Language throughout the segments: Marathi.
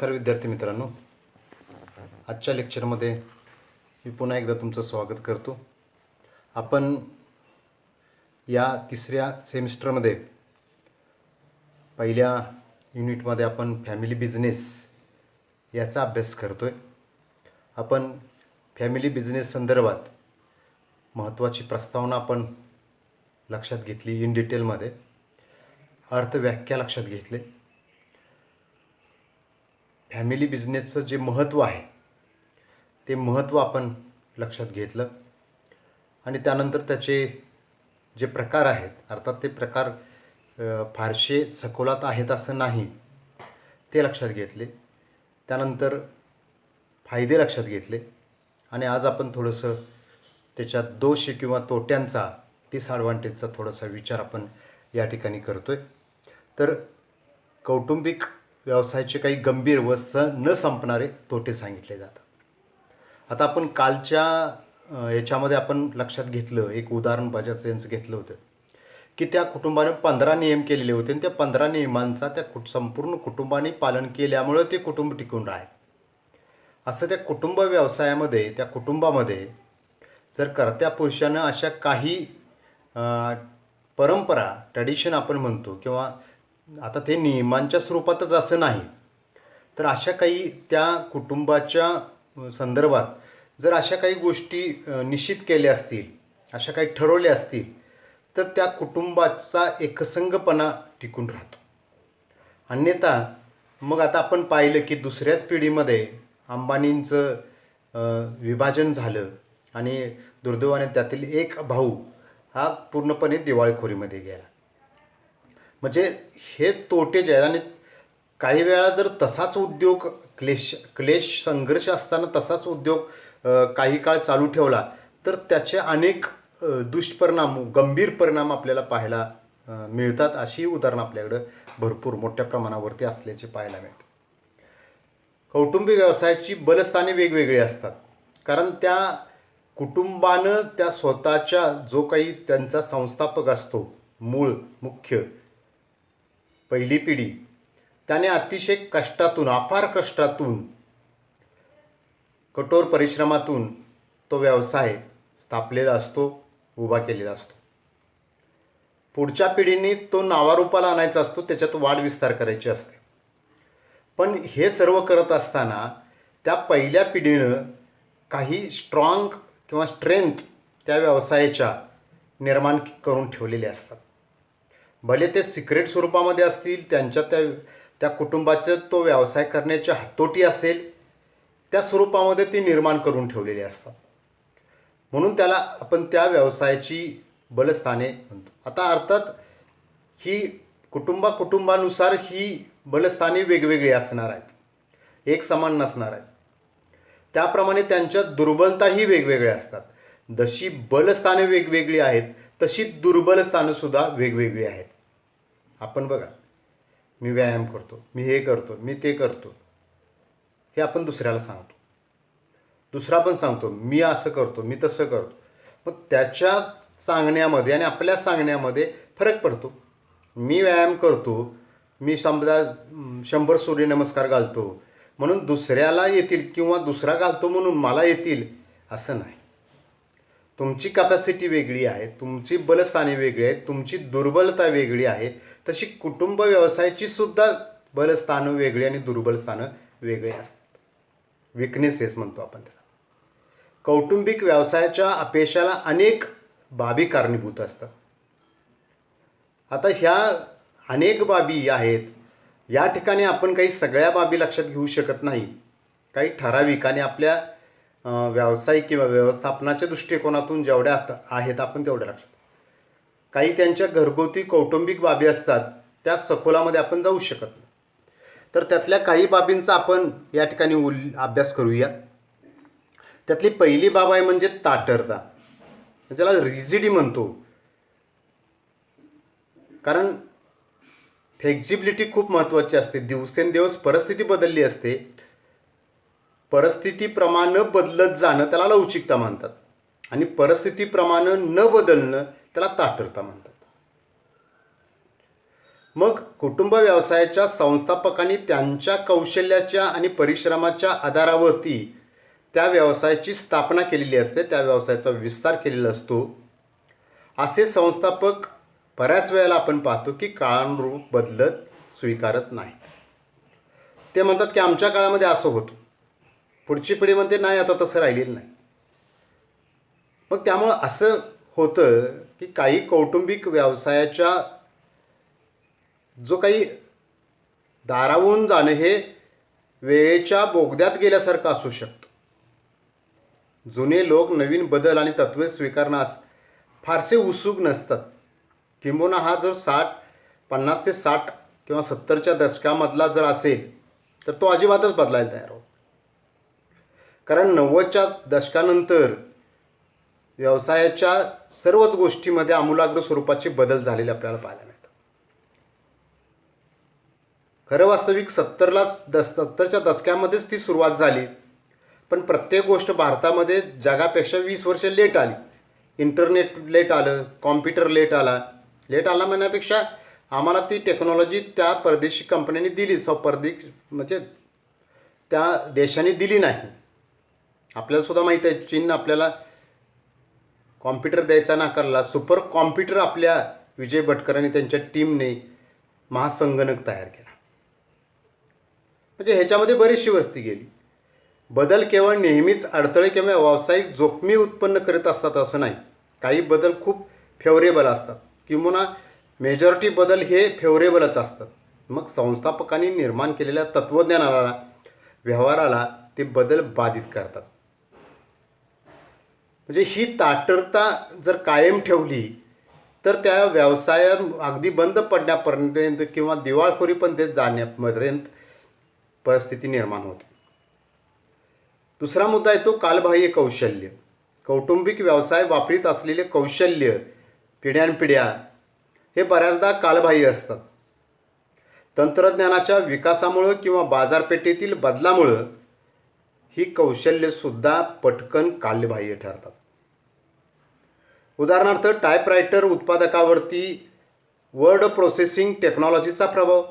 नमस्कार विद्यार्थी मित्रांनो, आजच्या लेक्चरमध्ये मी पुन्हा एकदा तुमचं स्वागत करतो. आपण या तिसऱ्या सेमिस्टरमध्ये पहिल्या युनिटमध्ये आपण फॅमिली बिझनेस याचा अभ्यास करतोय. आपण फॅमिली बिझनेस संदर्भात महत्त्वाची प्रस्तावना आपण लक्षात घेतली, इन डिटेलमध्ये अर्थव्याख्या लक्षात घेतले. फॅमिली बिझनेसचं जे महत्त्व आहे ते महत्त्व आपण लक्षात घेतलं आणि त्यानंतर त्याचे जे प्रकार आहेत, अर्थात ते प्रकार फारसे सखोलात आहेत असं नाही, ते लक्षात घेतले. त्यानंतर फायदे लक्षात घेतले आणि आज आपण थोडंसं त्याच्यात दोष किंवा तोट्यांचा, डिसॲडव्हान्टेजचा थोडासा विचार आपण या ठिकाणी करतोय. तर कौटुंबिक व्यवसायाचे काही गंभीर व न संपणारे तोटे सांगितले जातात. आता आपण कालच्या याच्यामध्ये आपण लक्षात घेतलं, एक उदाहरण बजाज यांचं घेतलं होतं की त्या कुटुंबाने 15 नियम केलेले होते आणि त्या 15 नियमांचा त्या संपूर्ण कुटुंबाने पालन केल्यामुळं ते कुटुंब टिकून राहील. असं त्या कुटुंब व्यवसायामध्ये, त्या कुटुंबामध्ये जर कर्त्या पुरुषानं अशा काही परंपरा, ट्रॅडिशन आपण म्हणतो, किंवा आता ते नियमांच्या स्वरूपातच असं नाही, तर अशा काही त्या कुटुंबाच्या संदर्भात जर अशा काही गोष्टी निश्चित केल्या असतील, अशा काही ठरवल्या असतील, तर त्या कुटुंबाचा एकसंघपणा टिकून राहतो. अन्यथा मग आता आपण पाहिलं की दुसऱ्याच पिढीमध्ये अंबानींचं विभाजन झालं आणि दुर्दैवाने त्यातील एक भाऊ हा पूर्णपणे दिवाळखोरीमध्ये गेला. म्हणजे हे तोटे जे आहेत, आणि काही वेळा जर तसाच उद्योग क्लेश संघर्ष असताना तसाच उद्योग काही काळ चालू ठेवला तर त्याचे अनेक दुष्परिणाम, गंभीर परिणाम आपल्याला पाहायला मिळतात. अशी उदाहरणं आपल्याकडं भरपूर मोठ्या प्रमाणावरती असल्याचे पाहायला मिळते. कौटुंबिक व्यवसायाची बलस्थाने वेगवेगळी असतात, कारण त्या कुटुंबानं त्या स्वतःच्या जो काही त्यांचा संस्थापक असतो, मूळ मुख्य पहिली पिढी, त्याने अतिशय कष्टातून, अपार कष्टातून, कठोर परिश्रमातून तो व्यवसाय स्थापलेला असतो, उभा केलेला असतो. पुढच्या पिढीने तो नावारूपाला आणायचा असतो, त्याच्यात वाढ विस्तार करायची असते. पण हे सर्व करत असताना त्या पहिल्या पिढीनं काही स्ट्रॉंग किंवा स्ट्रेंथ त्या व्यवसायाच्या निर्माण करून ठेवलेले असतात. भले ते सिक्रेट स्वरूपामध्ये असतील, त्यांच्या त्या कुटुंबाचं तो व्यवसाय करण्याची हातोटी असेल, त्या स्वरूपामध्ये ते निर्माण करून ठेवलेले असतात. म्हणून त्याला आपण त्या व्यवसायाची बलस्थाने म्हणतो. आता अर्थात ही कुटुंबानुसार ही बलस्थाने वेगवेगळी असणार आहेत, एक समान नसणार आहेत. त्याप्रमाणे त्यांच्या दुर्बलताही वेगवेगळ्या असतात. जशी बलस्थाने वेगवेगळी आहेत तशी दुर्बलस्थानं सुद्धा वेगवेगळी आहेत. आपण बघा, मी व्यायाम करतो, मी हे करतो, मी ते करतो, हे आपण दुसऱ्याला सांगतो. दुसरा पण सांगतो, मी असं करतो, मी तसं करतो. मग त्याच्या सांगण्यामध्ये आणि आपल्या सांगण्यामध्ये फरक पडतो. मी व्यायाम करतो, मी समजा 100 सूर्यनमस्कार घालतो म्हणून दुसऱ्याला येतील, किंवा दुसरा घालतो म्हणून मला येतील, असं नाही. तुमची कॅपॅसिटी वेगळी आहे, तुमची बलस्थाने वेगळी आहेत, तुमची दुर्बलता वेगळी आहे. तशी कुटुंब व्यवसायाची सुद्धा बलस्थानं वेगळी आणि दुर्बलस्थानं वेगळी असतात. विकनेसेस म्हणतो आपण त्याला. कौटुंबिक व्यवसायाच्या अपयशाला अनेक बाबी कारणीभूत असतात. आता ह्या अनेक बाबी आहेत, या ठिकाणी आपण काही सगळ्या बाबी लक्षात घेऊ शकत नाही. काही ठराविक आणि आपल्या व्यावसायिक किंवा व्यवस्थापनाच्या दृष्टिकोनातून जेवढ्या आहेत आपण तेवढ्या लक्षात. काही त्यांच्या घरगुती कौटुंबिक बाबी असतात, त्या सखोलामध्ये आपण जाऊ शकत नाही. तर त्यातल्या काही बाबींचा आपण या ठिकाणी अभ्यास करूया. त्यातली पहिली बाब आहे म्हणजे ताठरता, ज्याला रिजिडी म्हणतो. कारण फ्लेक्झिबिलिटी खूप महत्त्वाची असते. दिवसेंदिवस परिस्थिती बदलली असते, परिस्थितीप्रमाणे बदलत जाणं त्याला लवचिकता म्हणतात, आणि परिस्थितीप्रमाणे न बदलणं त्याला ताठरता म्हणतात. मग कुटुंब व्यवसायाच्या संस्थापकांनी त्यांच्या कौशल्याच्या आणि परिश्रमाच्या आधारावरती त्या व्यवसायाची स्थापना केलेली असते, त्या व्यवसायाचा विस्तार केलेला असतो. असे संस्थापक बऱ्याच वेळेला आपण पाहतो की काळानुरूप बदलत स्वीकारत नाही. ते म्हणतात की आमच्या काळामध्ये असं होतं, पुढची पिढी म्हणते नाही आता तसं राहिलेलं नाही. मग त्यामुळं असं होतं की काही कौटुंबिक व्यवसायाच्या जो काही दारावून जाणं हे वेळेच्या बोगद्यात गेल्यासारखं असू शकतं. जुने लोक नवीन बदल आणि तत्त्वे स्वीकारण्यास फारसे उत्सुक नसतात. किंबहुना हा जो 50 ते 60 किंवा 70च्या दशकामधला जर असेल तर तो अजिबातच बदलायला तयार होतो. कारण 90च्या दशकानंतर व्यवसायाच्या सर्वच गोष्टीमध्ये आमूलाग्र स्वरूपाचे बदल झालेले आपल्याला पाहायला मिळतात. खरं वास्तविक 70च्या दशकामध्येच ती सुरुवात झाली, पण प्रत्येक गोष्ट भारतामध्ये जगापेक्षा 20 वर्ष लेट आली. इंटरनेट लेट आलं, कॉम्प्युटर लेट आला. लेट आला म्हणण्यापेक्षा आम्हाला ती टेक्नॉलॉजी त्या परदेशी कंपन्यांनी दिली, म्हणजे त्या देशाने दिली नाही. आपल्याला सुद्धा माहीत आहे चीन आपल्याला कॉम्प्युटर द्यायचा नाकारला. सुपर कॉम्प्युटर आपल्या विजय भटकर आणि त्यांच्या टीमने महासंगणक तयार केला. म्हणजे ह्याच्यामध्ये बरीचशी वस्ती गेली. बदल केवळ नेहमीच अडथळे किंवा व्यावसायिक जोखमी उत्पन्न करत असतात असं नाही. काही बदल खूप फेवरेबल असतात, किंवा मेजॉरिटी बदल हे फेवरेबलच असतात. मग संस्थापकांनी निर्माण केलेल्या तत्त्वज्ञानाला, व्यवहाराला ते बदल बाधित करतात. म्हणजे ही ताठरता जर कायम ठेवली तर त्या व्यवसाय अगदी बंद पडण्यापर्यंत किंवा दिवाळखोरीपर्यंत जाण्यापर्यंत परिस्थिती निर्माण होते. दुसरा मुद्दा आहे तो कालबाह्य कौशल्य. कौटुंबिक व्यवसाय वापरीत असलेले कौशल्य पिढ्यानपिढ्या हे बऱ्याचदा कालबाह्य असतात. तंत्रज्ञानाच्या विकासामुळं किंवा बाजारपेठेतील बदलामुळं ही कौशल्यसुद्धा पटकन कालबाह्य ठरतात. उदाहरणार्थ टायपरायटर उत्पादकावरती वर्ड प्रोसेसिंग टेक्नॉलॉजीचा प्रभाव.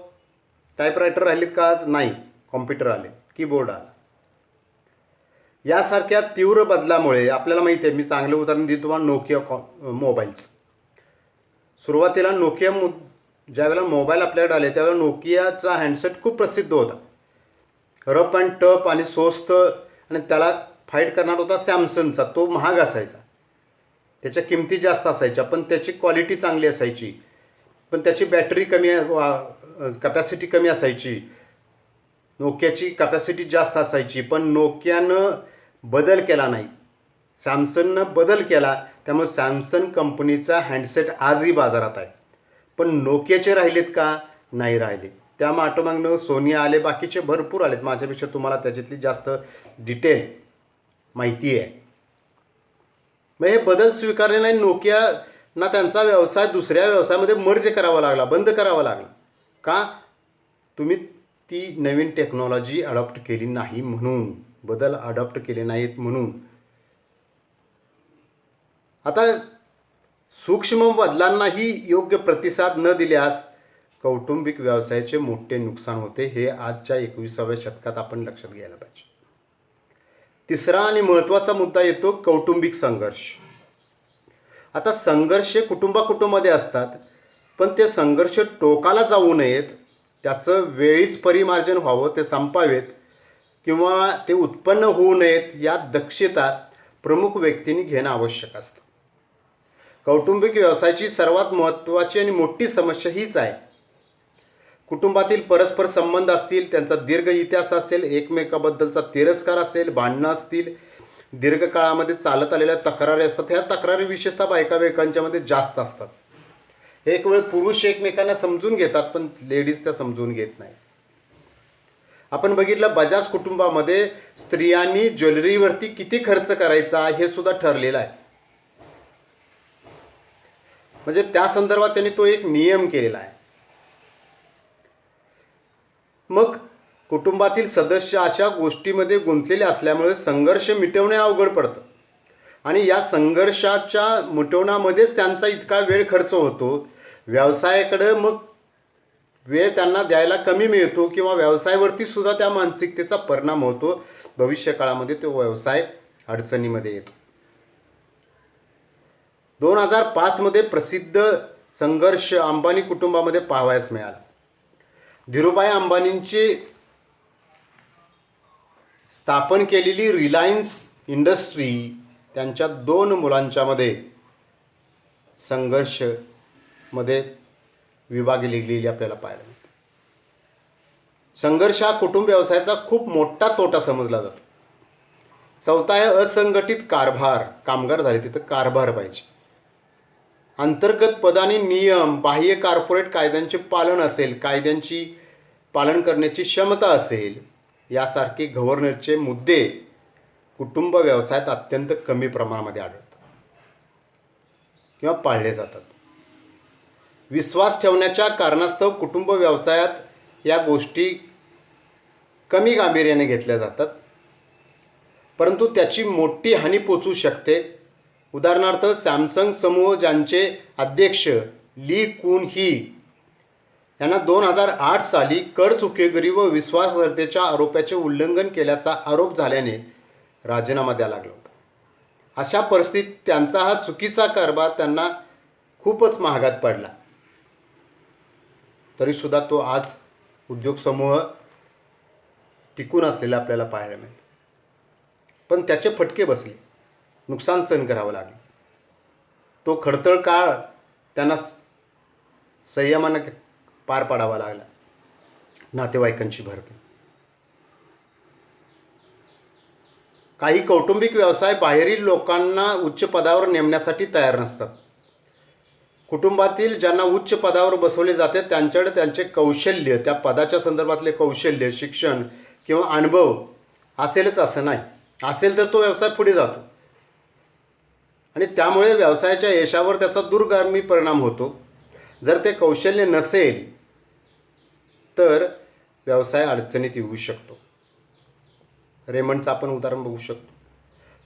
टायपरायटर राहिलेत का आज? नाही. कॉम्प्युटर आले, कीबोर्ड आला. यासारख्या तीव्र बदलामुळे आपल्याला माहिती आहे, मी चांगलं उदाहरण देतो तुम्हाला, नोकिया मोबाईल्स. सुरुवातीला ज्यावेळेला मोबाईल आपल्याकडे आले त्यावेळेला नोकियाचा हँडसेट खूप प्रसिद्ध होता. रफ अँड टफ आणि स्वस्त, आणि त्याला फाईट करणार होता सॅमसंगचा. तो महाग असायचा, त्याच्या किमती जास्त असायच्या, पण त्याची क्वालिटी चांगली असायची, पण त्याची बॅटरी कॅपॅसिटी कमी असायची. नोकियाची कॅपॅसिटी जास्त असायची, पण नोकियानं बदल केला नाही, सॅमसंगनं बदल केला. त्यामुळे सॅमसंग कंपनीचा हँडसेट आजही बाजारात आहे. पण नोकियाचे राहिलेत का? नाही राहिले. त्या मागोमागनं सोनी आले, बाकीचे भरपूर आलेत. माझ्यापेक्षा तुम्हाला त्याच्यातली जास्त डिटेल माहिती आहे. मग हे बदल स्वीकारले नाही. नोकियाना त्यांचा व्यवसाय दुसऱ्या व्यवसायामध्ये मर्ज करावा लागला, बंद करावा लागला. का? तुम्ही ती नवीन टेक्नॉलॉजी अडॉप्ट केली नाही म्हणून, बदल अडॉप्ट केले नाहीत म्हणून. आता सूक्ष्म बदलांनाही योग्य प्रतिसाद न दिल्यास कौटुंबिक व्यवसायाचे मोठे नुकसान होते. हे आजच्या 21व्या शतकात आपण लक्षात घ्यायला पाहिजे. तिसरा आणि महत्त्वाचा मुद्दा येतो कौटुंबिक संघर्ष. आता संघर्ष कुटुंबामध्ये असतात, पण ते संघर्ष टोकाला जाऊ नयेत, त्याचं वेळीच परिमार्जन व्हावं, ते संपावेत किंवा ते उत्पन्न होऊ नयेत, या दक्षता प्रमुख व्यक्तींनी घेणं आवश्यक असतं. कौटुंबिक व्यवसायाची सर्वात महत्त्वाची आणि मोठी समस्या हीच आहे. कुटुंबातील परस्पर संबंध असतील, त्यांचा दीर्घ इतिहास असेल, एकमेकाबद्दलचा तिरस्कार असेल, भांडणं असतील, दीर्घकाळामध्ये चालत आलेल्या तक्रारी असतात. ह्या तक्रारी विशेषतः बायकांच्यामध्ये जास्त असतात. एक वेळ पुरुष एकमेकांना समजून घेतात, पण लेडीज त्या समजून घेत नाही. आपण बघितलं बजाज कुटुंबामध्ये स्त्रियांनी ज्वेलरीवरती किती खर्च करायचा हे सुद्धा ठरलेलं आहे. म्हणजे त्या संदर्भात त्यांनी तो एक नियम केलेला आहे. मग कुटुंबातील सदस्य अशा गोष्टीमध्ये गुंतलेले असल्यामुळे संघर्ष मिटवणे अवघड पडतं, आणि या संघर्षाच्या मिटवण्यामध्येच त्यांचा इतका वेळ खर्च होतो. व्यवसायाकडे मग वेळ त्यांना द्यायला कमी मिळतो किंवा व्यवसायावरती सुद्धा त्या मानसिकतेचा परिणाम होतो. भविष्य काळामध्ये तो व्यवसाय अडचणीमध्ये येतो. 2005 मध्ये प्रसिद्ध संघर्ष अंबानी कुटुंबामध्ये पाहावयास मिळाला. धीरूभाई अंबानींची स्थापन केलेली रिलायन्स इंडस्ट्री त्यांच्या 2 मुलांच्या मध्ये संघर्ष मध्ये विभागली गेलेली आपल्याला पाहायला मिळते. संघर्ष हा कुटुंब व्यवसायाचा खूप मोठा तोटा समजला जातो. चौथा आहे असंघटित कारभार. कामगार झाले तिथं कारभार पाहिजे. अंतर्गत पद आणि नियम, बाह्य कॉर्पोरेट कायद्यांचे पालन असेल, कायद्यांची पालन करण्याची क्षमता असेल, यासारखे गव्हर्नरचे मुद्दे कुटुंब व्यवसायात अत्यंत कमी प्रमाणामध्ये आढळतात किंवा पाळले जातात. विश्वास ठेवण्याच्या कारणास्तव कुटुंब व्यवसायात या गोष्टी कमी गांभीर्याने घेतल्या जातात, परंतु त्याची मोठी हानी पोचू शकते. उदाहरणार्थ सॅमसंग समूह ज्यांचे अध्यक्ष ली कुन ही यांना 2008 साली कर चुकेगिरी व विश्वासार्हतेच्या आरोपाचे उल्लंघन केल्याचा आरोप झाल्याने राजीनामा द्यावा लागला होता. अशा परिस्थितीत त्यांचा हा चुकीचा कारभार त्यांना खूपच महागात पडला. तरीसुद्धा तो आज उद्योग समूह टिकून असलेला आपल्याला पाहायला मिळतो. पण त्याचे फटके बसले, नुकसान सहन करावं लागले. तो खडतर काळ त्यांना संयमाने पार पाडावा लागला. नातेवाईकांची भरती. काही कौटुंबिक व्यवसाय बाहेरील लोकांना उच्च पदावर नेमण्यासाठी तयार नसतात. कुटुंबातील ज्यांना उच्च पदावर बसवले जाते त्यांच्याकडे त्यांचे कौशल्य, त्या पदाच्या संदर्भातले कौशल्य, शिक्षण किंवा अनुभव असेलच असं नाही. असेल तर तो व्यवसाय पुढे जातो आणि त्यामुळे व्यवसायाच्या यशावर त्याचा दूरगामी परिणाम होतो. जर ते कौशल्य नसेल तर व्यवसाय अडचणीत येऊ शकतो. रेमंडचं आपण उदाहरण बघू शकतो.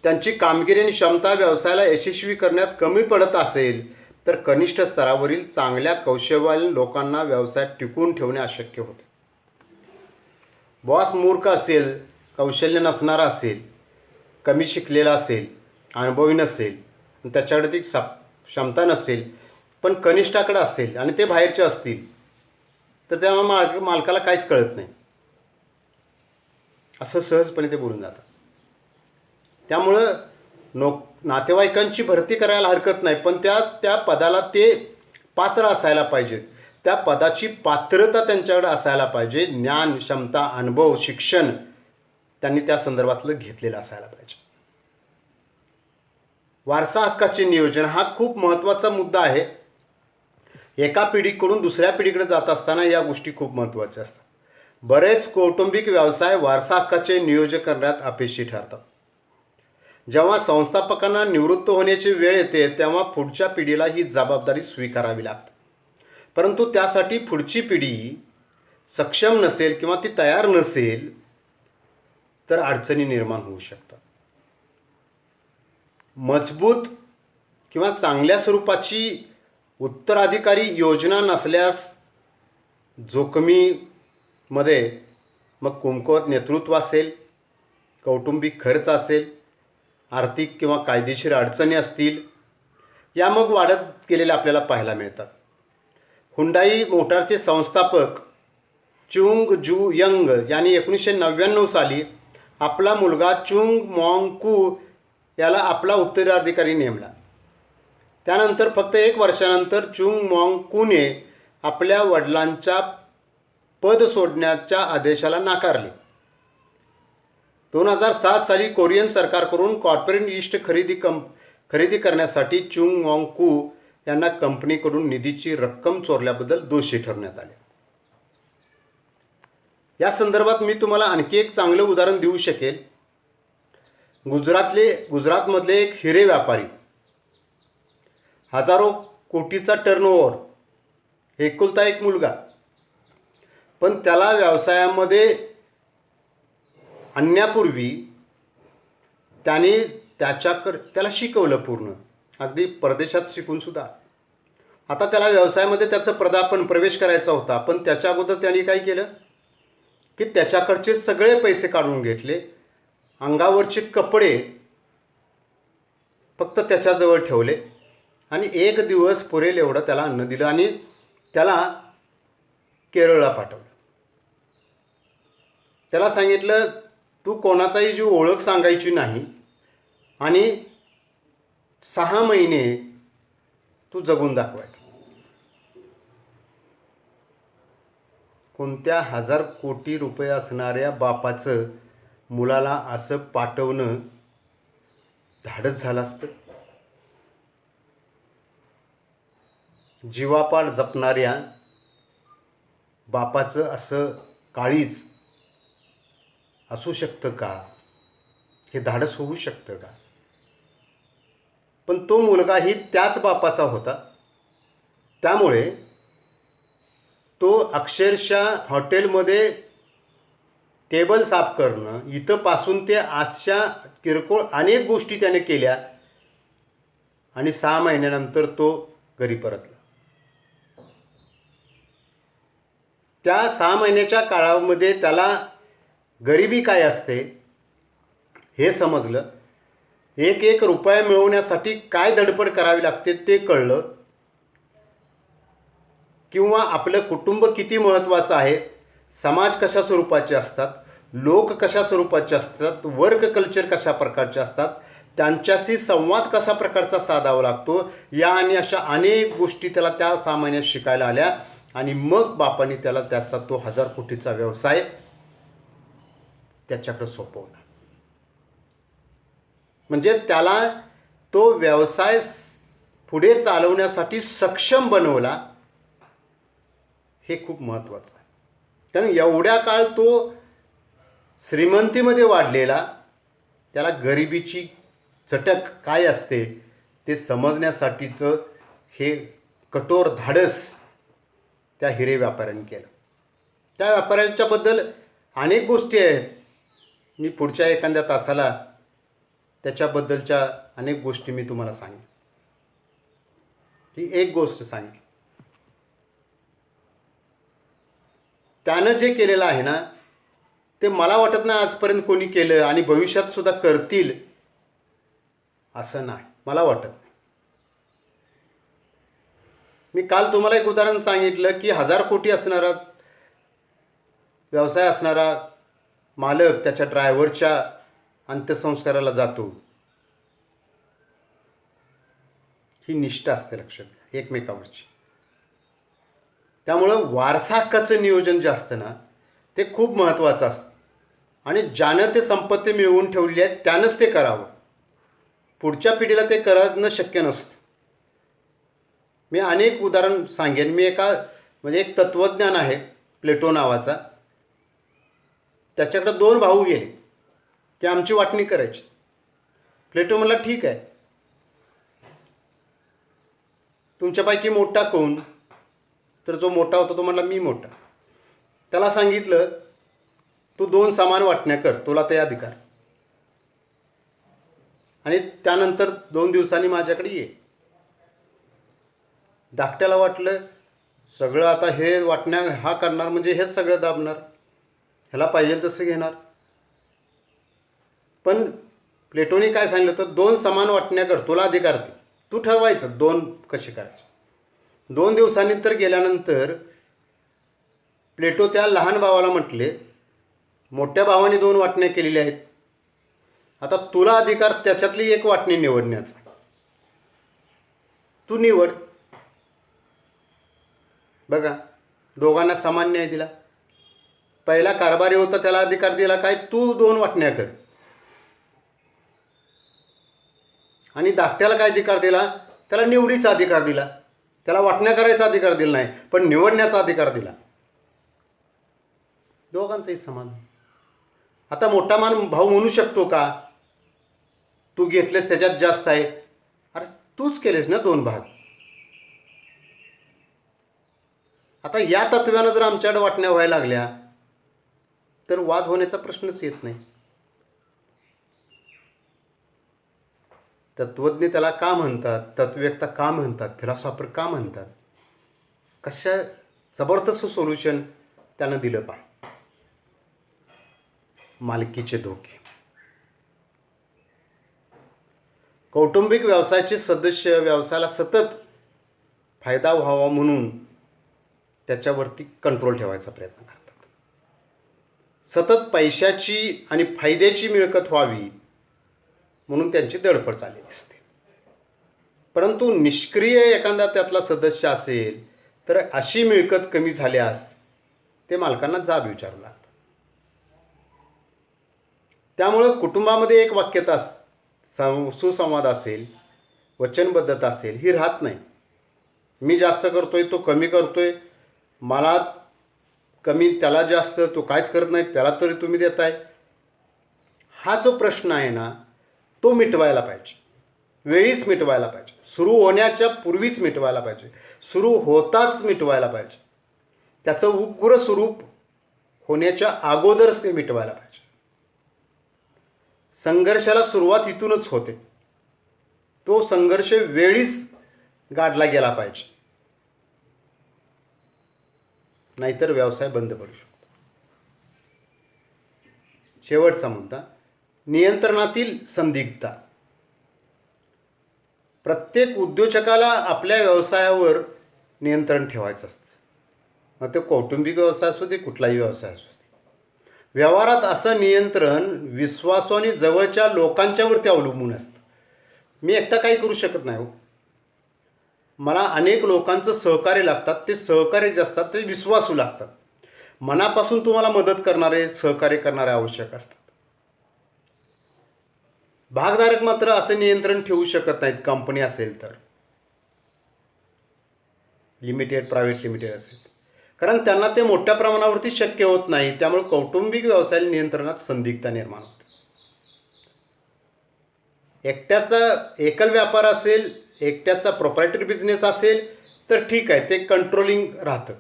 त्यांची कामगिरी आणि क्षमता व्यवसायाला यशस्वी करण्यात कमी पडत असेल तर कनिष्ठ स्तरावरील चांगल्या कौशल्यवान लोकांना व्यवसायात टिकवून ठेवणे अशक्य होते. बॉस मूर्ख असेल, कौशल्य नसणारा असेल, कमी शिकलेला असेल, अनुभवी नसेल, त्याच्याकडे ती क्षमता नसेल, पण कनिष्ठाकडे असेल आणि ते बाहेरचे असतील तर त्या मालकाला काहीच कळत नाही, असं सहजपणे ते बोलून जातात. त्यामुळं नातेवाईकांची भरती करायला हरकत नाही, पण त्या पदाला ते पात्र असायला पाहिजेत. त्या पदाची पात्रता त्यांच्याकडे असायला पाहिजे. ज्ञान, क्षमता, अनुभव, शिक्षण त्यांनी त्या संदर्भातलं घेतलेलं असायला पाहिजे. वारसा हक्काचे नियोजन हा खूप महत्त्वाचा मुद्दा आहे. एका पिढीकडून दुसऱ्या पिढीकडे जात असताना या गोष्टी खूप महत्त्वाच्या असतात. बरेच कौटुंबिक व्यवसाय वारसा हक्काचे नियोजन करण्यात अपयशी ठरतात. जेव्हा संस्थापकांना निवृत्त होण्याची वेळ येते तेव्हा पुढच्या पिढीला ही जबाबदारी स्वीकारावी लागते. परंतु त्यासाठी पुढची पिढी सक्षम नसेल किंवा ती तयार नसेल तर अडचणी निर्माण होऊ शकतात. मजबूत किंवा चांगल्या स्वरूपाची उत्तराधिकारी योजना नसल्यास जोखमीमध्ये मग कमकुवत नेतृत्व असेल, कौटुंबिक खर्च असेल, आर्थिक किंवा कायदेशीर अडचणी असतील, या मग वाढत गेलेल्या आपल्याला पाहायला मिळतात. हुंडाई मोटारचे संस्थापक चुंग जू यंग यांनी 1999 साली आपला मुलगा चुंग मॉन्ग कू याला आपला उत्तराधिकारी नेमला. त्यानंतर फक्त 1 वर्षानंतर चुंग मॉन्ग कूने आपल्या वडिलांच्या पद सोडण्याच्या आदेशाला नाकारले. 2007 साली कोरियन सरकारकडून कॉर्पोरेट ईस्ट खरेदी करण्यासाठी चुंग मॉन्ग कू यांना कंपनीकडून निधीची रक्कम चोरल्याबद्दल दोषी ठरवण्यात आले. या संदर्भात मी तुम्हाला आणखी एक चांगलं उदाहरण देऊ शकेल. गुजरातमधले एक हिरे व्यापारी, हजारो कोटीचा टर्नओव्हर, एकुलता एक मुलगा, पण त्याला व्यवसायामध्ये आणण्यापूर्वी त्याला शिकवलं पूर्ण, अगदी परदेशात शिकून सुद्धा. आता त्याला व्यवसायामध्ये त्याचं प्रवेश करायचा होता, पण त्याच्या अगोदर त्यांनी काय केलं की त्याच्याकडचे सगळे पैसे काढून घेतले, अंगावरचे कपडे फक्त त्याच्याजवळ ठेवले आणि एक दिवस पुरेल एवढं त्याला अन्न दिलं आणि त्याला केरळला पाठवलं. त्याला सांगितलं तू कोणाचाही जी ओळख सांगायची नाही आणि 6 महिने तू जगून दाखवायचं. कोणत्या 1000 कोटी रुपये असणाऱ्या बापाचं मुलाला असं पाठवणं धाडस झालं असतं? जीवापाड जपणाऱ्या बापाचं असं काळीज असू शकतं का? हे धाडस होऊ शकतं का? पण तो मुलगाही त्याच बापाचा होता, त्यामुळे तो अक्षरशः हॉटेलमध्ये टेबल साफ करणं इथंपासून ते अशा किरकोळ अनेक गोष्टी त्याने केल्या आणि 6 महिन्यानंतर तो घरी परतला. त्या 6 महिन्याच्या काळामध्ये त्याला गरिबी काय असते हे समजलं. एक एक रुपया मिळवण्यासाठी काय धडपड करावी लागते ते कळलं, किंवा आपलं कुटुंब किती महत्त्वाचं आहे, समाज कशा स्वरूपाचे असतात, लोक कशा स्वरूपाचे असतात, वर्क कल्चर कशा प्रकारचे असतात, त्यांच्याशी संवाद कशा प्रकारचा साधावा लागतो, या आणि अशा अनेक गोष्टी त्याला त्या 6 महिन्यात शिकायला आल्या. आणि मग बापाने त्याला त्याचा तो 1000 कोटीचा व्यवसाय त्याच्याकडे सोपवला. म्हणजे त्याला तो व्यवसाय पुढे चालवण्यासाठी सक्षम बनवला. हे खूप महत्त्वाचं आहे, कारण एवढ्या काळ तो श्रीमंतीमध्ये वाढलेला, त्याला गरिबीची चटक काय असते ते समजण्यासाठीचं हे कठोर धाडस त्या हिरे व्यापाऱ्यांनी केलं. त्या व्यापाऱ्यांच्याबद्दल अनेक गोष्टी आहेत, मी पुढच्या एखाद्या तासाला त्याच्याबद्दलच्या अनेक गोष्टी मी तुम्हाला सांगेन. ही एक गोष्ट सांगितली, त्यानं जे केलेलं आहे ना ते मला वाटत नाही आजपर्यंत कोणी केलं आणि भविष्यात सुद्धा करतील असं नाही, मला वाटत नाही. मी काल तुम्हाला एक उदाहरण सांगितलं की 1000 कोटी असणारा व्यवसाय असणारा मालक त्याच्या ड्रायव्हरच्या अंत्यसंस्काराला जातो. ही निष्ठा असते लक्षात घ्या एकमेकावरची. त्यामुळं वारसा हक्काचं नियोजन जे असतं ना ते खूप महत्त्वाचं असतं आणि ज्यानं ते संपत्ती मिळवून ठेवली आहे त्यानंच ते करावं. पुढच्या पिढीला ते करणं शक्य नसतं. मी अनेक उदाहरण सांगेन. मी म्हणजे एक तत्त्वज्ञान आहे प्लेटो नावाचा, त्याच्याकडे 2 भाऊ गेले की आमची वाटणी करायची. प्लेटो म्हणला ठीक आहे, तुमच्यापैकी मोठा कोण? तर जो मोठा होता तो म्हणला मी मोठा. त्याला सांगितलं तू 2 समान वाटण्या कर, तुला ते अधिकार, आणि त्यानंतर 2 दिवसांनी माझ्याकडे ये. धाकट्याला वाटलं सगळं आता हे वाटण्या हा करणार म्हणजे हेच सगळं दाबणार, ह्याला पाहिजे तसं घेणार. पण प्लेटोने काय सांगितलं तर 2 समान वाटण्या कर, तुला अधिकार दे, तू ठरवायचं 2 कसे करायचे. 2 दिवसांनी तर गेल्यानंतर प्लेटो त्या लहान भावाला म्हटले मोठ्या भावाने 2 वाटण्या केलेल्या आहेत, आता तुला अधिकार त्याच्यातली एक वाटणी निवडण्याचा, तू निवड. बघा दोघांना समान न्याय दिला. पहिला कारभारी होता त्याला अधिकार दिला काय, तू 2 वाटण्या कर. आणि धाकट्याला काय अधिकार दिला, त्याला निवडीचा अधिकार दिला. त्याला वाटण्या करायचा अधिकार दिला नाही, पण निवडण्याचा अधिकार दिला. दोघांचंही समान. आता मोठा भाऊ म्हणू शकतो का तू घेतलेस त्याच्यात जास्त आहे? अरे तूच केलेस ना 2 भाग. आता या तत्त्वानं जर आमच्याकडे वाटण्या व्हायला लागल्या तर वाद होण्याचा प्रश्नच येत नाही. तत्त्वज्ञ त्याला का म्हणतात, तत्ववेत्ता का म्हणतात, फिलॉसॉफर का म्हणतात, कशा जबरदस्त सोल्युशन त्यानं दिलं पहा. मालकीचे धोके. कौटुंबिक व्यवसायाचे सदस्य व्यवसायाला सतत फायदा व्हावा म्हणून त्याच्यावरती कंट्रोल ठेवायचा प्रयत्न करतात. सतत पैशाची आणि फायद्याची मिळकत व्हावी म्हणून त्यांची धडपड चाललेली असते. परंतु निष्क्रिय एखादा त्यातला सदस्य असेल तर अशी मिळकत कमी झाल्यास ते मालकांना जाब विचारू लागतात. त्यामुळं कुटुंबामध्ये एक वाक्यता, सुसंवाद असेल, वचनबद्धता असेल, ही राहत नाही. मी जास्त करतोय, तो कमी करतोय, मला कमी त्याला जास्त, तो काहीच करत नाही, त्याला तरी तुम्ही देताय. हा जो प्रश्न आहे ना, तो मिटवायला पाहिजे. वेळीच मिटवायला पाहिजे. सुरू होण्याच्या पूर्वीच मिटवायला पाहिजे. सुरू होताच मिटवायला पाहिजे. त्याचं उग्र स्वरूप होण्याच्या अगोदरच ते मिटवायला पाहिजे. संघर्षाला सुरुवात इथूनच होते. तो संघर्ष वेळीच गाडला गेला पाहिजे, नाहीतर व्यवसाय बंद पडू शकतो. शेवटचा मुद्दा, नियंत्रणातील संदिग्धता. प्रत्येक उद्योजकाला आपल्या व्यवसायावर नियंत्रण ठेवायचं असतं. मग ते कौटुंबिक व्यवसाय असू दे, कुठलाही व्यवसाय असू दे. व्यवहारात असं नियंत्रण विश्वासू आणि जवळच्या लोकांच्यावरती अवलंबून असतं. मी एकटा काही करू शकत नाही हो. मला अनेक लोकांचं सहकार्य लागतात. ते सहकार्य जे असतात ते विश्वासू लागतात. मनापासून तुम्हाला मदत करणारे, सहकार्य करणारे आवश्यक असतात. भागधारक मात्र असं नियंत्रण ठेवू शकत नाहीत. कंपनी असेल तर, लिमिटेड, प्रायव्हेट लिमिटेड असेल, कारण त्यांना ते मोठ्या प्रमाणावरती शक्य होत नाही. त्यामुळे कौटुंबिक व्यवसाय नियंत्रणात संदिग्धता निर्माण होते. एकट्याचा एकल व्यापार असेल, एकट्याचा प्रोप्रायटरी बिझनेस असेल तर ठीक आहे, ते कंट्रोलिंग राहतं.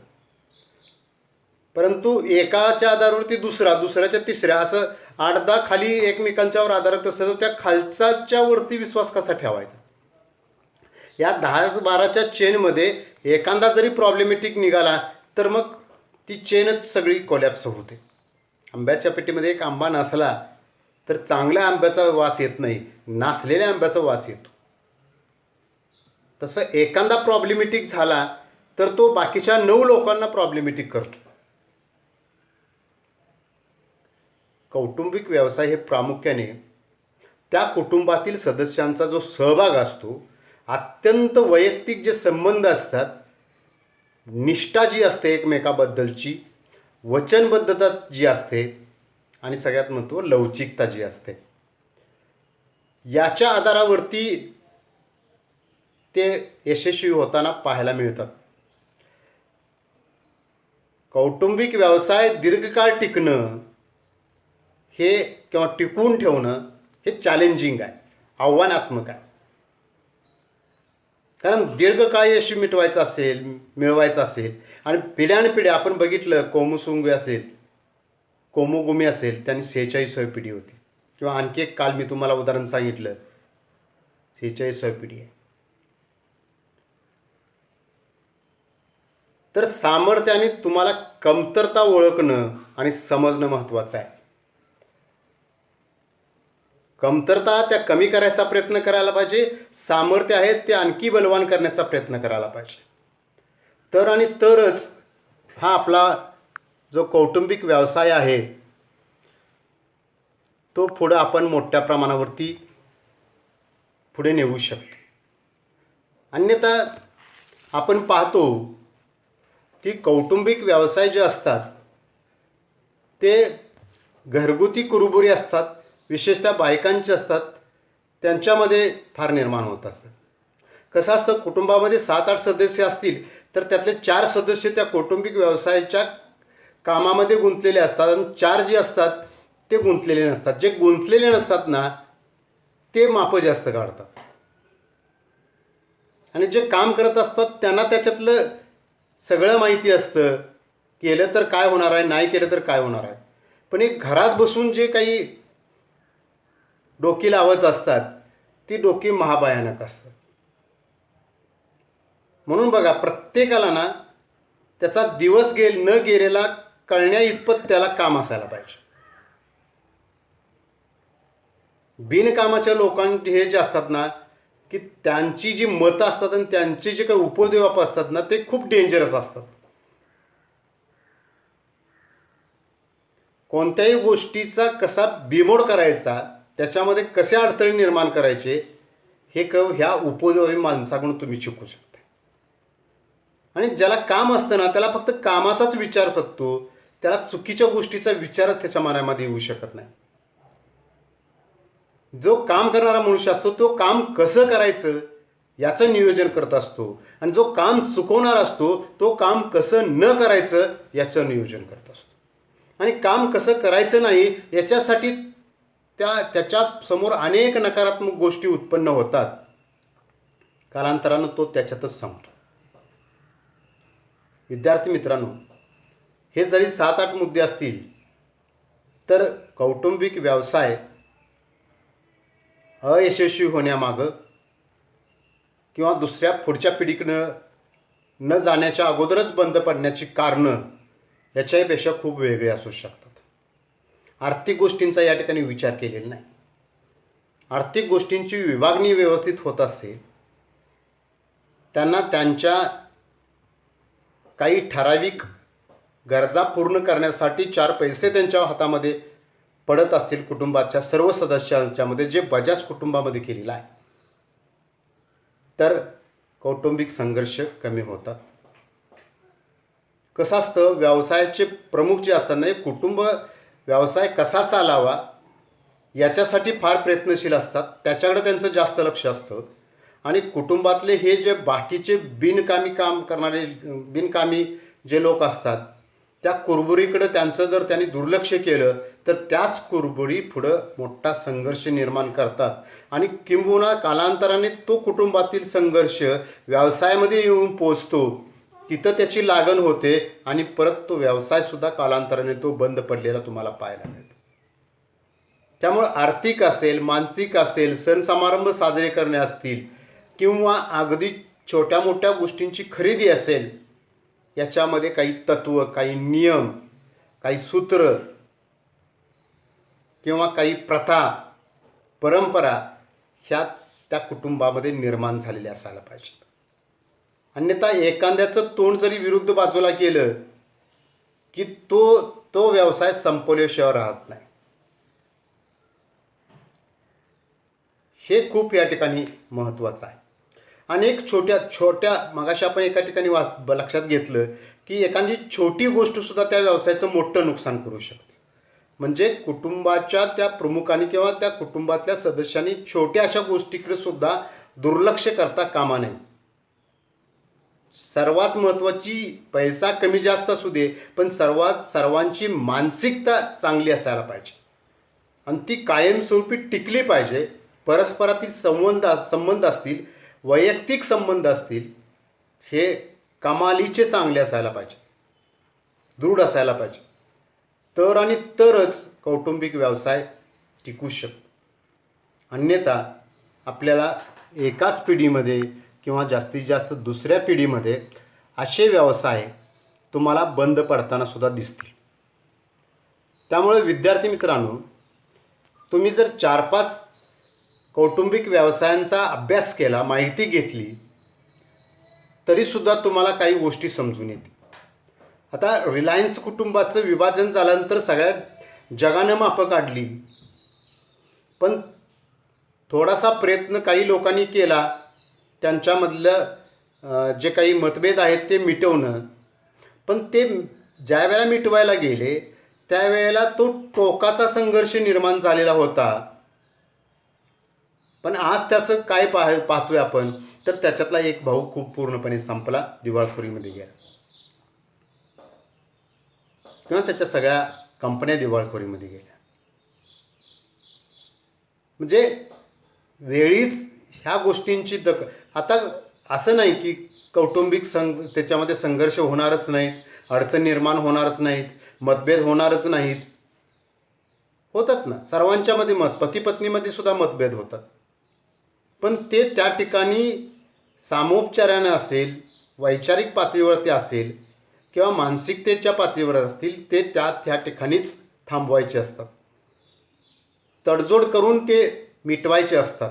परंतु एकाच्या आधारावरती दुसरा, दुसऱ्याच्या तिसऱ्या, असं 8-10 खाली एकमेकांच्यावर आधारित असतं, तर त्या खालच्याच्या वरती विश्वास कसा ठेवायचा? या 10-12च्या चेनमध्ये एखादा जरी प्रॉब्लेमॅटिक निघाला तर मग ती चेनच सगळी कोलॅप्स होते. आंब्याच्या पेटीमध्ये एक आंबा नसला तर चांगल्या आंब्याचा वास येत नाही, नासलेल्या आंब्याचा वास येतो. तसं एखादा प्रॉब्लेमॅटिक झाला तर तो बाकीच्या 9 लोकांना प्रॉब्लेमॅटिक करतो. कौटुंबिक व्यवसाय हे प्रामुख्याने त्या कुटुंबातील सदस्यांचा जो सहभाग असतो, अत्यंत वैयक्तिक जे संबंध असतात, निष्ठा जी असते एकमेकाबद्दलची, वचनबद्धता जी असते, आणि सगळ्यात महत्त्वाचं लवचिकता जी असते, याच्या आधारावरती ते यशस्वी होताना पाहायला मिळतात. कौटुंबिक व्यवसाय दीर्घकाळ टिकणं हे किंवा टिकवून ठेवणं हे चॅलेंजिंग आहे, आव्हानात्मक आहे. कारण दीर्घकाळ यश मिटवायचं असेल, मिळवायचं असेल, आणि पिढ्यानपिढ्या आपण बघितलं, कोमुसुंगी असेल, कोमुगुमी असेल, त्यांनी 46वी पिढी होती. किंवा आणखी एक काल मी तुम्हाला उदाहरण सांगितलं, 46वी पिढी आहे. तर सामर्थ्याने तुम्हाला कमतरता ओळखणं आणि समजणं महत्त्वाचं आहे. कमतरता त्या कमी करायचा प्रयत्न करायला पाहिजे, सामर्थ्य आहेत ते आणखी बलवान करण्याचा प्रयत्न करायला पाहिजे. तर आणि तरच हा आपला जो कौटुंबिक व्यवसाय आहे तो पुढं आपण मोठ्या प्रमाणावरती पुढे नेऊ शकतो. अन्यथा आपण पाहतो की कौटुंबिक व्यवसाय जे असतात ते घरगुती कुरबुरी असतात, विशेषतः बायकांचे असतात, त्यांच्यामध्ये फार निर्माण होत असतात. कसं असतं, कुटुंबामध्ये 7-8 सदस्य असतील तर त्यातले 4 सदस्य त्या कौटुंबिक व्यवसायाच्या कामामध्ये गुंतलेले असतात, आणि 4 जे असतात ते गुंतलेले नसतात. जे गुंतलेले नसतात ना ते मापं जास्त काढतात, आणि जे काम करत असतात त्यांना त्याच्यातलं सगळं माहिती असतं, केलं तर काय होणार आहे, नाही केलं तर काय होणार आहे. पण एक घरात बसून जे काही डोकी लावत असतात ती डोकी महाभयानक असतात. म्हणून बघा, प्रत्येकाला ना त्याचा दिवस न गेलेला कळण्या इतपत त्याला काम असायला पाहिजे. बिनकामाच्या लोकांचे हे जे असतात ना, की त्यांची जी मतं असतात आणि त्यांचे जे काही उपदेवाप असतात ना, ते खूप डेंजरस असतात. कोणत्याही गोष्टीचा कसा बिमोड करायचा, त्याच्यामध्ये कसे अडथळे निर्माण करायचे, हे ह्या उपदेवी माणसाकडून तुम्ही शिकू शकता. आणि ज्याला काम असतं ना, त्याला फक्त कामाचाच विचार फक्तो, त्याला चुकीच्या गोष्टीचा विचारच त्याच्या मनामध्ये येऊ शकत नाही. जो काम करणारा मनुष्य असतो तो काम कसं करायचं याचं नियोजन करत असतो, आणि जो काम चुकवणार असतो तो काम कसं न करायचं याचं नियोजन करत असतो. आणि काम कसं करायचं नाही याच्यासाठी त्याच्या समोर अनेक नकारात्मक गोष्टी उत्पन्न होतात. कालांतरानं तो त्याच्यातच संपतो. विद्यार्थी मित्रांनो, हे जरी 7-8 मुद्दे असतील तर कौटुंबिक व्यवसाय अयशस्वी होण्यामागं किंवा दुसऱ्या पुढच्या पिढीकडं न जाण्याच्या अगोदरच बंद पडण्याची कारणं याच्यापेक्षा खूप वेगळे असू शकतात. आर्थिक गोष्टींचा या ठिकाणी विचार केलेला नाही. आर्थिक गोष्टींची विभागणी व्यवस्थित होत असेल, त्यांना त्यांच्या काही ठराविक गरजा पूर्ण करण्यासाठी 4 पैसे त्यांच्या हातामध्ये पडत असतील, कुटुंबाच्या सर्व सदस्यांच्यामध्ये, जे बजाज कुटुंबामध्ये केलेलं आहे, तर कौटुंबिक संघर्ष कमी होतात. कसं असतं, व्यवसायाचे प्रमुख जे असतात ना, कुटुंब व्यवसाय कसा चालावा याच्यासाठी फार प्रयत्नशील असतात, त्याच्याकडे त्यांचं जास्त लक्ष असतं. आणि कुटुंबातले हे जे बाकीचे बिनकामी काम करणारे, बिनकामी जे लोक असतात, त्या कुरबुरीकडे त्यांचं जर त्यांनी दुर्लक्ष केलं तर त्याच कुरबुरी पुढं मोठा संघर्ष निर्माण करतात. आणि किंबहुना कालांतराने तो कुटुंबातील संघर्ष व्यवसायामध्ये येऊन पोचतो, तिथं त्याची लागण होते आणि परत तो व्यवसायसुद्धा कालांतराने तो बंद पडलेला तुम्हाला पाहायला मिळतो. त्यामुळे आर्थिक असेल, मानसिक असेल, सण समारंभ साजरे करणे असतील किंवा अगदी छोट्या मोठ्या गोष्टींची खरेदी असेल, याच्यामध्ये काही तत्व, काही नियम, काही सूत्र किंवा काही प्रथा, परंपरा ह्या त्या कुटुंबामध्ये निर्माण झालेल्या असायला पाहिजेत. अन्यथा एखाद्याचं तोंड जरी विरुद्ध बाजूला केलं की तो व्यवसाय संपवल्याशिवाय राहत नाही. हे खूप या ठिकाणी महत्त्वाचं आहे. आणि एक छोट्या मगाशी आपण एका ठिकाणी लक्षात घेतलं की एखादी छोटी गोष्ट सुद्धा त्या व्यवसायाचं मोठं नुकसान करू शकते. म्हणजे कुटुंबाच्या त्या प्रमुखांनी किंवा त्या कुटुंबातल्या सदस्यांनी छोट्या अशा गोष्टीकडे सुद्धा दुर्लक्ष करता कामा नये. सर्वात महत्त्वाची, पैसा कमी जास्त असू दे, पण सर्वांची मानसिकता चांगली असायला पाहिजे आणि ती कायमस्वरूपी टिकली पाहिजे. परस्परातील संबंध असतील, वैयक्तिक संबंध असतील, हे कमालीचे चांगले असायला पाहिजे, दृढ असायला पाहिजे. तर आणि तरच कौटुंबिक व्यवसाय टिकू शकतो. अन्यथा आपल्याला एकाच पिढीमध्ये किंवा जास्तीत जास्त दुसऱ्या पिढीमध्ये असे व्यवसाय तुम्हाला बंद पडताना सुद्धा दिसतील. त्यामुळे विद्यार्थी मित्रांनो, तुम्ही जर 4-5 कौटुंबिक व्यवसायांचा अभ्यास केला, माहिती घेतली, तरीसुद्धा तुम्हाला काही गोष्टी समजून येतील. आता रिलायन्स कुटुंबाचं विभाजन झाल्यानंतर सगळ्या जगानं मापं काढली, पण थोडासा प्रयत्न काही लोकांनी केला त्यांच्यामधलं जे काही मतभेद आहेत ते मिटवणं. पण ते ज्या वेळेला मिटवायला गेले त्यावेळेला तो टोकाचा संघर्ष निर्माण झालेला होता. पण आज त्याचं काय पाहतोय आपण, तर त्याच्यातला एक भाऊ खूप पूर्णपणे संपला, दिवाळखोरीमध्ये गेला, किंवा त्याच्या सगळ्या कंपन्या दिवाळखोरीमध्ये गेल्या. म्हणजे वेळीच ह्या गोष्टींची आता असं नाही की कौटुंबिक त्याच्यामध्ये संघर्ष होणारच नाहीत, अडचण निर्माण होणारच नाहीत, मतभेद होणारच नाहीत. होतात ना सर्वांच्यामध्ये, पती पत्नीमध्ये सुद्धा मतभेद होतात. पण ते त्या ठिकाणी सामोपचाराने असेल, वैचारिक पातळीवरती असेल किंवा मानसिकतेच्या पातळीवर असतील, ते त्या ठिकाणीच थांबवायचे असतात. तडजोड करून ते मिटवायचे असतात.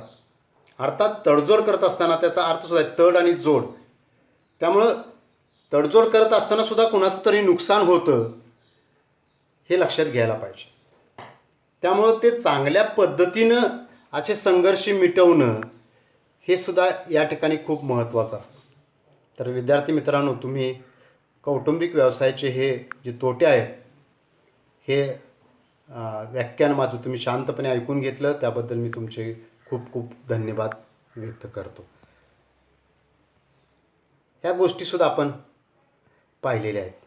अर्थात तडजोड करत असताना त्याचा अर्थसुद्धा आहे तड आणि जोड. त्यामुळं तडजोड करत असताना सुद्धा कुणाचं तरी नुकसान होतं हे लक्षात घ्यायला पाहिजे. त्यामुळं ते चांगल्या पद्धतीनं असे संघर्ष मिटवणं हे सुद्धा या ठिकाणी खूप महत्त्वाचं असतं. तर विद्यार्थी मित्रांनो, तुम्ही कौटुंबिक व्यवसायाचे हे जे तोटे आहेत हे व्याख्यान माझं तुम्ही शांतपणे ऐकून घेतलं, त्याबद्दल मी तुमचे खूप खूप धन्यवाद व्यक्त करतो. ह्या गोष्टीसुद्धा आपण पाहिलेल्या आहेत.